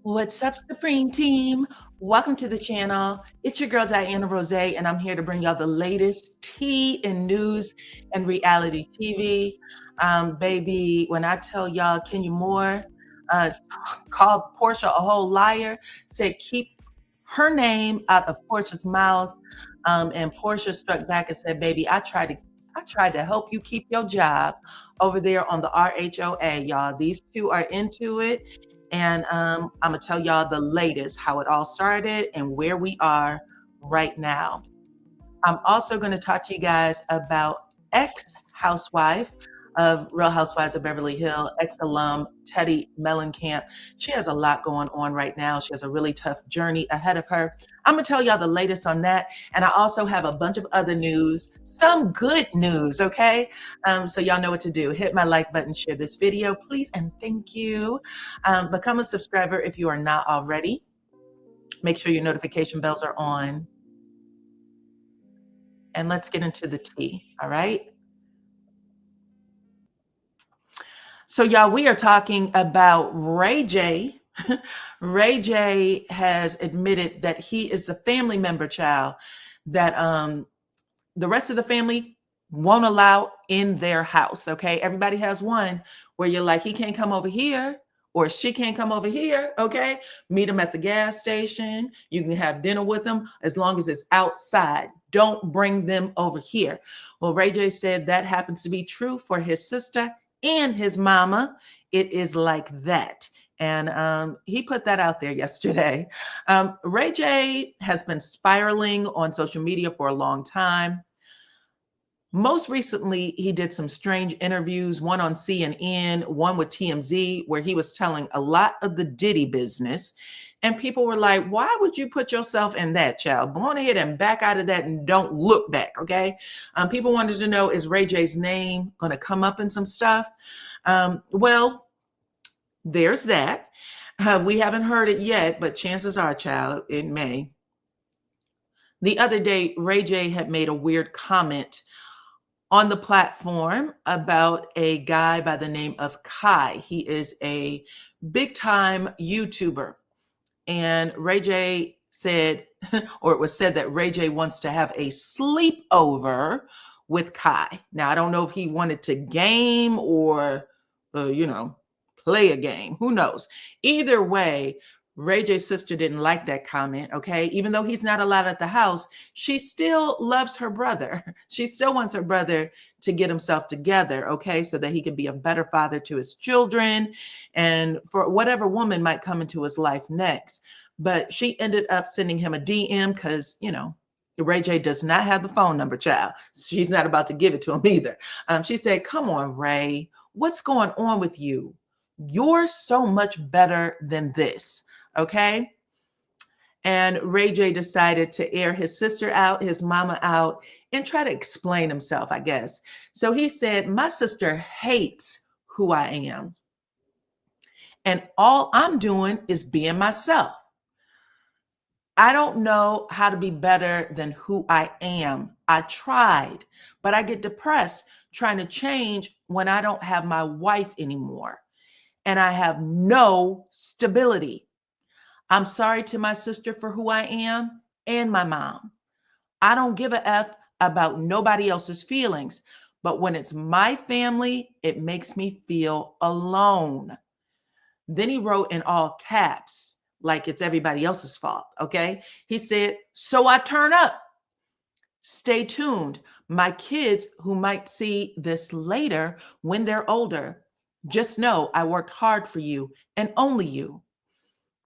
What's up, Supreme Team? Welcome to the channel. It's your girl, DYANAROZAY, and I'm here to bring y'all the latest tea in news and reality TV. Baby, when I tell y'all Kenya Moore uh, called Porsha a whole liar, said keep her name out of Porsha's mouth, and Porsha struck back and said, baby, I tried to help you keep your job over there on the RHOA, y'all. These two are into it. And I'm going to tell y'all the latest, how it all started and where we are right now. I'm also going to talk to you guys about ex-housewife of Real Housewives of Beverly Hills, ex-alum Teddy Mellencamp. She has a lot going on right now. She has a really tough journey ahead of her. I'm going to tell y'all the latest on that. And I also have a bunch of other news, some good news, okay? So y'all know what to do. Hit my like button, share this video, please, and thank you. Become a subscriber if you are not already. Make sure your notification bells are on. And let's get into the tea, all right? So y'all, we are talking about Ray J. Ray J has admitted that he is the family member child that the rest of the family won't allow in their house, okay? Everybody has one where you're like, he can't come over here or she can't come over here, okay? Meet him at the gas station. You can have dinner with them as long as it's outside. Don't bring them over here. Well, Ray J said that happens to be true for his sister and his mama. It is like that. And he put that out there yesterday. Ray J has been spiraling on social media for a long time. Most recently, he did some strange interviews, one on CNN, one with TMZ, where he was telling a lot of the Diddy business. And people were like, why would you put yourself in that, child? Go on ahead and back out of that and don't look back, okay? People wanted to know, is Ray J's name going to come up in some stuff? Well, there's that. We haven't heard it yet, but chances are, child, it may. The other day, Ray J had made a weird comment on the platform about a guy by the name of Kai. He is a big time YouTuber. And Ray J said, or it was said that Ray J wants to have a sleepover with Kai. Now, I don't know if he wanted to game or, play a game. Who knows? Either way, Ray J's sister didn't like that comment, okay? Even though he's not allowed at the house, she still loves her brother. She still wants her brother to get himself together, okay? So that he can be a better father to his children and for whatever woman might come into his life next. But she ended up sending him a DM because, Ray J does not have the phone number, child. She's not about to give it to him either. She said, come on, Ray, what's going on with you? You're so much better than this. Okay. And Ray J decided to air his sister out, his mama out, and try to explain himself, I guess. So he said, my sister hates who I am. And all I'm doing is being myself. I don't know how to be better than who I am. I tried, but I get depressed trying to change when I don't have my wife anymore. And I have no stability. I'm sorry to my sister for who I am and my mom. I don't give a F about nobody else's feelings, but when it's my family, it makes me feel alone. Then he wrote in all caps, like it's everybody else's fault, okay? He said, so I turn up. Stay tuned. My kids who might see this later when they're older, just know I worked hard for you and only you.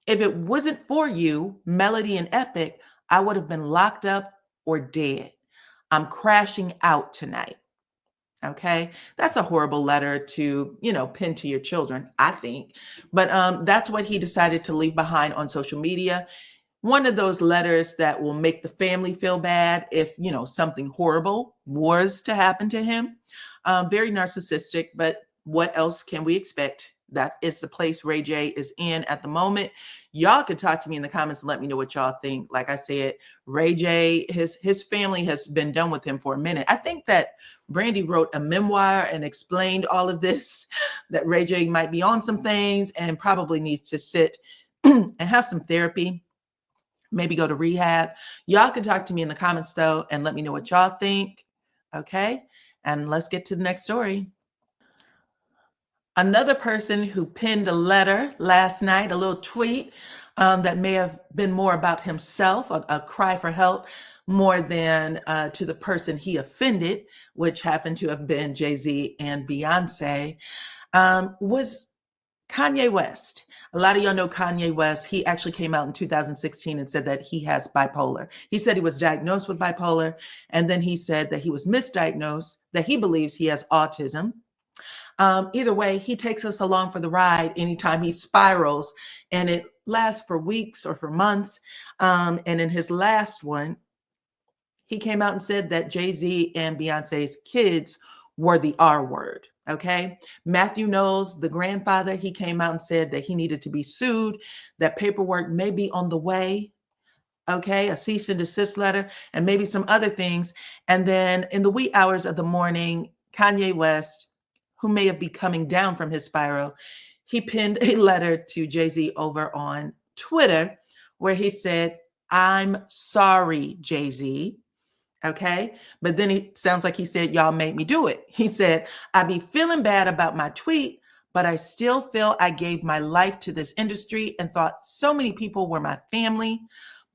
If it wasn't for you, Melody and Epic, I would have been locked up or dead. I'm crashing out tonight. Okay. That's a horrible letter to, pen to your children, I think. But that's what he decided to leave behind on social media. One of those letters that will make the family feel bad if, something horrible was to happen to him. Very narcissistic, but what else can we expect? That is the place Ray J is in at the moment. Y'all can talk to me in the comments and let me know what y'all think. Like I said, Ray J, his family has been done with him for a minute. I think that Brandy wrote a memoir and explained all of this, that Ray J might be on some things and probably needs to sit and have some therapy, maybe go to rehab. Y'all can talk to me in the comments though and let me know what y'all think. Okay. And let's get to the next story. Another person who penned a letter last night, a little tweet that may have been more about himself, a cry for help, more than to the person he offended, which happened to have been Jay-Z and Beyonce, was Kanye West. A lot of y'all know Kanye West. He actually came out in 2016 and said that he has bipolar. He said he was diagnosed with bipolar, and then he said that he was misdiagnosed, that he believes he has autism. Either way, he takes us along for the ride anytime he spirals, and it lasts for weeks or for months. And in his last one, he came out and said that Jay-Z and Beyonce's kids were the R word. Okay. Matthew Knowles, the grandfather, he came out and said that he needed to be sued, that paperwork may be on the way. Okay. A cease and desist letter, and maybe some other things. And then in the wee hours of the morning, Kanye West, who may have been coming down from his spiral, he penned a letter to Jay-Z over on Twitter where he said, "I'm sorry, Jay-Z." Okay. But then it sounds like he said, "Y'all made me do it." He said, "I be feeling bad about my tweet, but I still feel I gave my life to this industry and thought so many people were my family.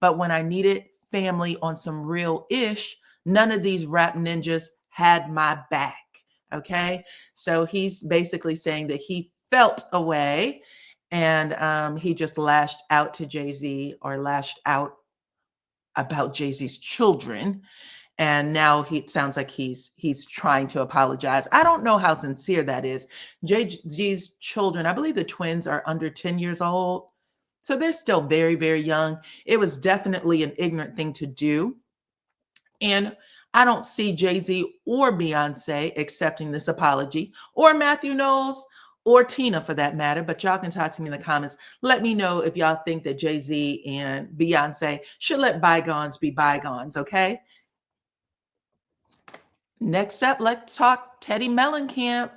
But when I needed family on some real ish, none of these rap ninjas had my back." Okay. So he's basically saying that he felt a way, and he just lashed out to Jay-Z, or lashed out about Jay-Z's children, and now it sounds like he's trying to apologize. I don't know how sincere that is. Jay-Z's children, I believe the twins are under 10 years old, so they're still very, very young. It was definitely an ignorant thing to do, and I don't see Jay-Z or Beyonce accepting this apology, or Matthew Knowles, or Tina for that matter. But y'all can talk to me in the comments. Let me know if y'all think that Jay-Z and Beyonce should let bygones be bygones, okay? Next up, let's talk Teddy Mellencamp,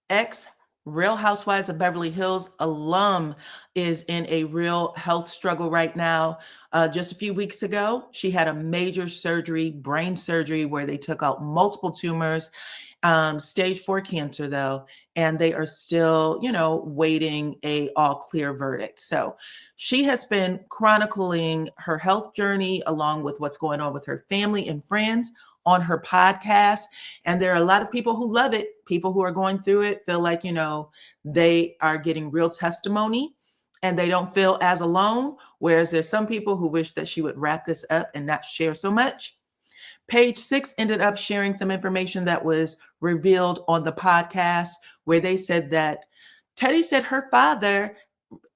ex Real Housewives of Beverly Hills alum, is in a real health struggle right now. Just a few weeks ago, she had a major surgery, brain surgery, where they took out multiple tumors, stage 4 cancer though, and they are still, waiting a all clear verdict. So she has been chronicling her health journey along with what's going on with her family and friends on her podcast. And there are a lot of people who love it. People who are going through it feel like, they are getting real testimony and they don't feel as alone. Whereas there's some people who wish that she would wrap this up and not share so much. Page 6 ended up sharing some information that was revealed on the podcast, where they said that Teddy said her father,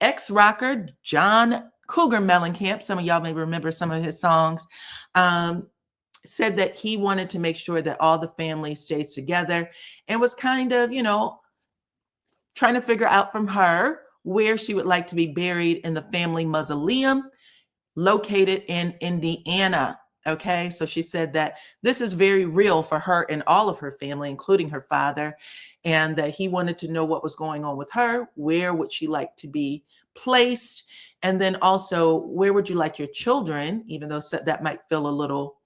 ex-rocker John Cougar Mellencamp, some of y'all may remember some of his songs, said that he wanted to make sure that all the family stays together, and was kind of, trying to figure out from her where she would like to be buried in the family mausoleum located in Indiana. Okay, so she said that this is very real for her and all of her family, including her father, and that he wanted to know what was going on with her. Where would she like to be placed? And then also, where would you like your children, even though that might feel a little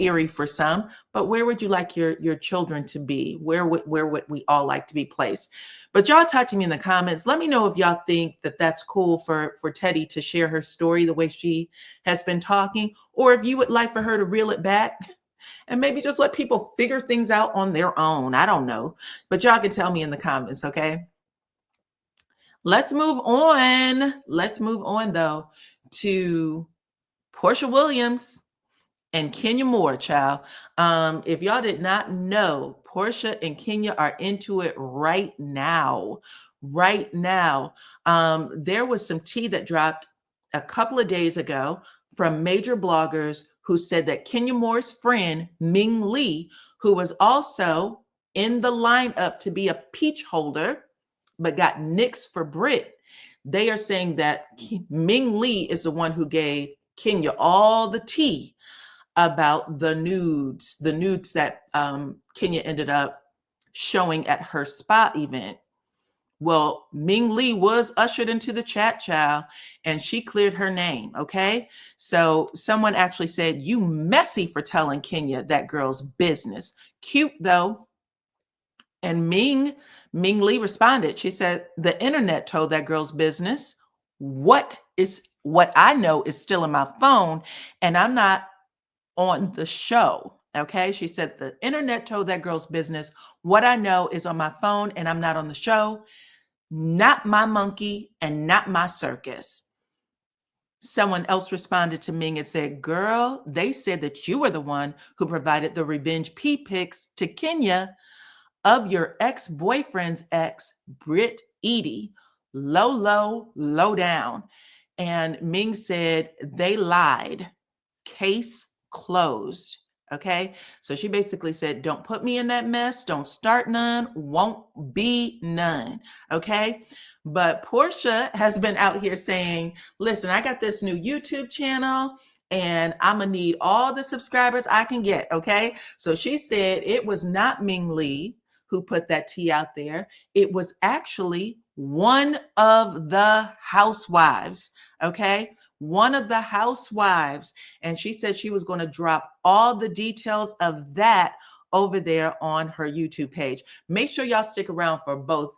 eerie for some, but where would you like your children to be? Where would we all like to be placed? But y'all talk to me in the comments. Let me know if y'all think that that's cool for Teddy to share her story the way she has been talking, or if you would like for her to reel it back and maybe just let people figure things out on their own. I don't know, but y'all can tell me in the comments, okay? Let's move on. Let's move on though to Porsha Williams and Kenya Moore, child. If y'all did not know, Porsha and Kenya are into it right now. Right now. There was some tea that dropped a couple of days ago from major bloggers who said that Kenya Moore's friend, Ming Lee, who was also in the lineup to be a peach holder, but got nixed for Brit. They are saying that Ming Lee is the one who gave Kenya all the tea about the nudes that Kenya ended up showing at her spa event, Well, Ming Lee was ushered into the chat, child, and she cleared her name. Okay. So someone actually said, "You messy for telling Kenya that girl's business." Cute though. And Ming Lee responded. She said, "The internet told that girl's business. What I know is still in my phone, and I'm not on the show." Okay. She said, "The internet told that girl's business. What I know is on my phone, and I'm not on the show. Not my monkey and not my circus." Someone else responded to Ming and said, "Girl, they said that you were the one who provided the revenge pics to Kenya of your ex-boyfriend's ex, Brit Edie. Low down." And Ming said, "They lied. Case closed." Okay. So she basically said, "Don't put me in that mess. Don't start none. Won't be none." Okay. But Porsha has been out here saying, "Listen, I got this new YouTube channel and I'm going to need all the subscribers I can get." Okay. So she said it was not Ming Lee who put that tea out there. It was actually one of the housewives. Okay. One of the housewives. And she said she was going to drop all the details of that over there on her YouTube page. Make sure y'all stick around for both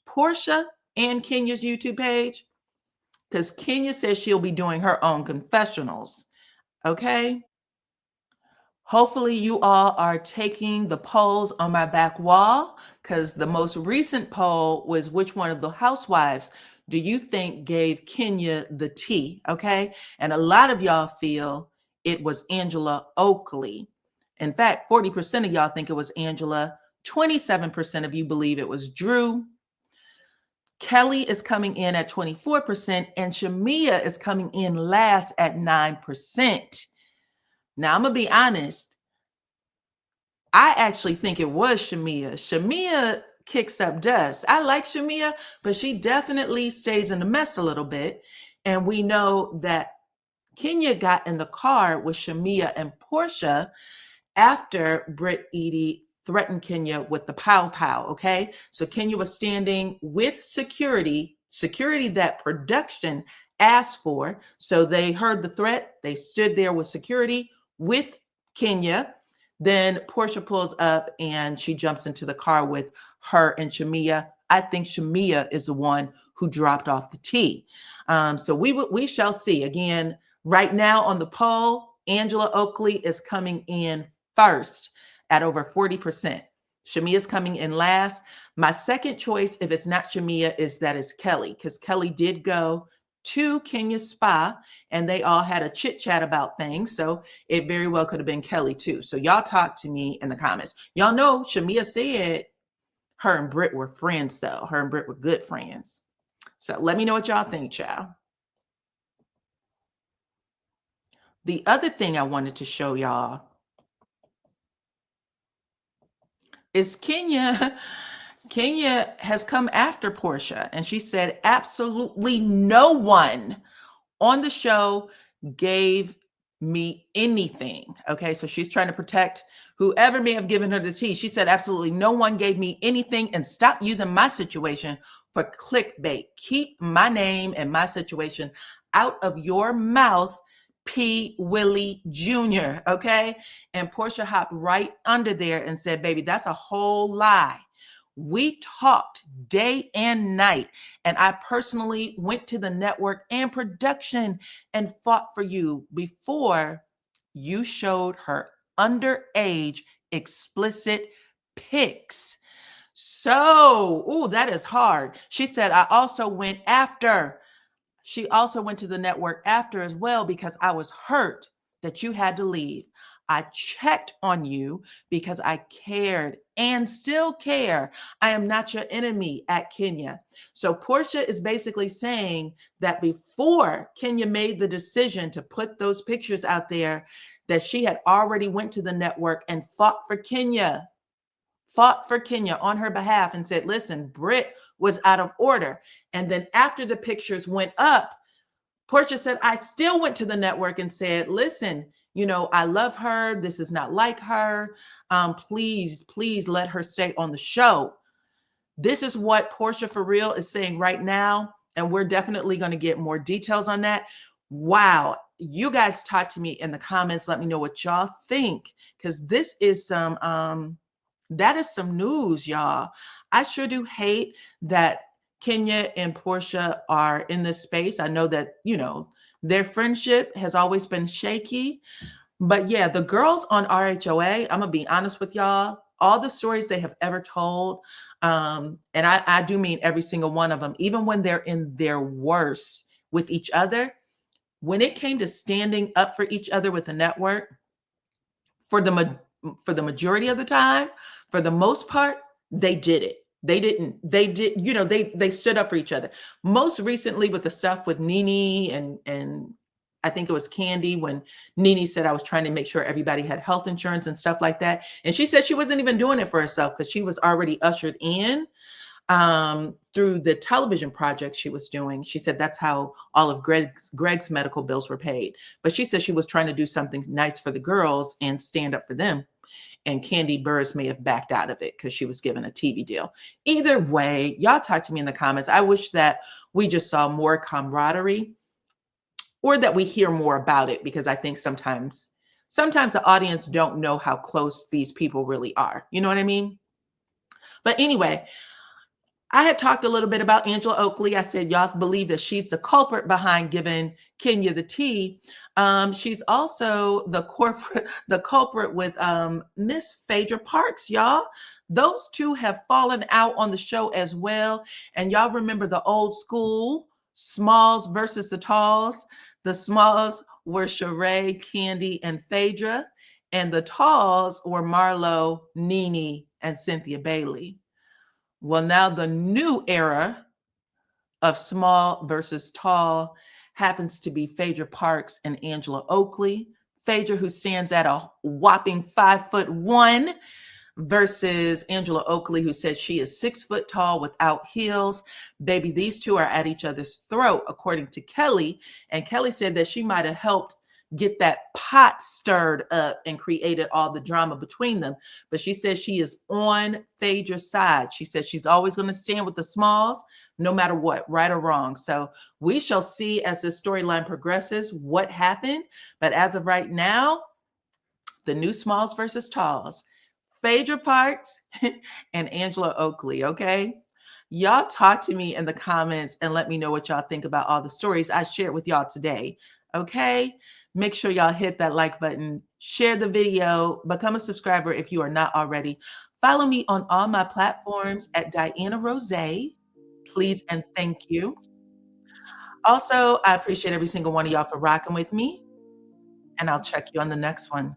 Porsha and Kenya's YouTube page, because Kenya says she'll be doing her own confessionals. Okay. Hopefully you all are taking the polls on my back wall, because the most recent poll was, which one of the housewives do you think gave Kenya the tea? Okay. And a lot of y'all feel it was Angela Oakley. In fact, 40% of y'all think it was Angela. 27% of you believe it was Drew. Kelly is coming in at 24%, and Shamia is coming in last at 9%. Now, I'm going to be honest. I actually think it was Shamia. Shamia kicks up dust. I like Shamia, but she definitely stays in the mess a little bit. And we know that Kenya got in the car with Shamia and Porsha after Brit Edie threatened Kenya with the pow pow. Okay. So Kenya was standing with security that production asked for. So they heard the threat. They stood there with security with Kenya. Then Porsha pulls up and she jumps into the car with her and Shamia. I think Shamia is the one who dropped off the tea. So we shall see. Again, right now on the poll, Angela Oakley is coming in first at over 40%. Shamia is coming in last. My second choice, if it's not Shamia, is that it's Kelly, because Kelly did go to Kenya's spa and they all had a chit chat about things. So it very well could have been Kelly too. So y'all talk to me in the comments. Y'all know Shamia said her and Brit were friends though. Her and Brit were good friends. So let me know what y'all think, child. The other thing I wanted to show y'all is Kenya. Kenya has come after Porsha, and she said absolutely no one on the show gave me anything. Okay, so she's trying to protect whoever may have given her the tea. She said absolutely no one gave me anything, and stop using my situation for clickbait. Keep my name and my situation out of your mouth, P. Willie Jr. Okay, and Porsha hopped right under there and said, "Baby, that's a whole lie. We talked day and night, and I personally went to the network and production and fought for you before you showed her underage explicit pics." So, oh, that is hard. She said, she also went to the network after as well, because I was hurt that you had to leave. I checked on you because I cared and still care. I am not your enemy at Kenya. So Porsha is basically saying that before Kenya made the decision to put those pictures out there, that she had already went to the network and fought for Kenya on her behalf and said, "Listen, Brit was out of order." And then after the pictures went up, Porsha said, "I still went to the network and said, listen, I love her. This is not like her. Please let her stay on the show." This is what Porsha for real is saying right now. And we're definitely going to get more details on that. Wow. You guys talk to me in the comments. Let me know what y'all think. Because this is that is some news, y'all. I sure do hate that Kenya and Porsha are in this space. I know that, their friendship has always been shaky. But yeah, the girls on RHOA, I'm gonna be honest with y'all. All the stories they have ever told, and I do mean every single one of them, even when they're in their worst with each other, when it came to standing up for each other with the network, for the majority of the time, for the most part, they did it. They stood up for each other. Most recently with the stuff with Nene and I think it was Candy, when Nene said I was trying to make sure everybody had health insurance and stuff like that. And she said she wasn't even doing it for herself because she was already ushered in through the television project she was doing. She said that's how all of Greg's medical bills were paid. But she said she was trying to do something nice for the girls and stand up for them. And Candy Burris may have backed out of it because she was given a TV deal. Either way, y'all talk to me in the comments. I wish that we just saw more camaraderie, or that we hear more about it, because I think sometimes the audience don't know how close these people really are. You know what I mean? But anyway, I had talked a little bit about Angela Oakley. I said, y'all believe that she's the culprit behind giving Kenya the tea. She's also the culprit with Miss Phaedra Parks, y'all. Those two have fallen out on the show as well. And y'all remember the old school Smalls versus the Talls. The Smalls were Sheree, Candy, and Phaedra. And the Talls were Marlo, Nene, and Cynthia Bailey. Well, now the new era of small versus tall happens to be Phaedra Parks and Angela Oakley. Phaedra, who stands at a whopping 5'1", versus Angela Oakley, who said she is 6 foot tall without heels. Baby, these two are at each other's throat, according to Kelly. And Kelly said that she might have helped get that pot stirred up and created all the drama between them. But she says she is on Phaedra's side. She said she's always going to stand with the Smalls, no matter what, right or wrong. So we shall see as this storyline progresses what happened. But as of right now, the new Smalls versus Talls, Phaedra Parks and Angela Oakley, okay? Y'all talk to me in the comments and let me know what y'all think about all the stories I shared with y'all today, okay? Make sure y'all hit that like button, share the video, become a subscriber if you are not already. Follow me on all my platforms at DYANAROZAY, please and thank you. Also, I appreciate every single one of y'all for rocking with me, and I'll check you on the next one.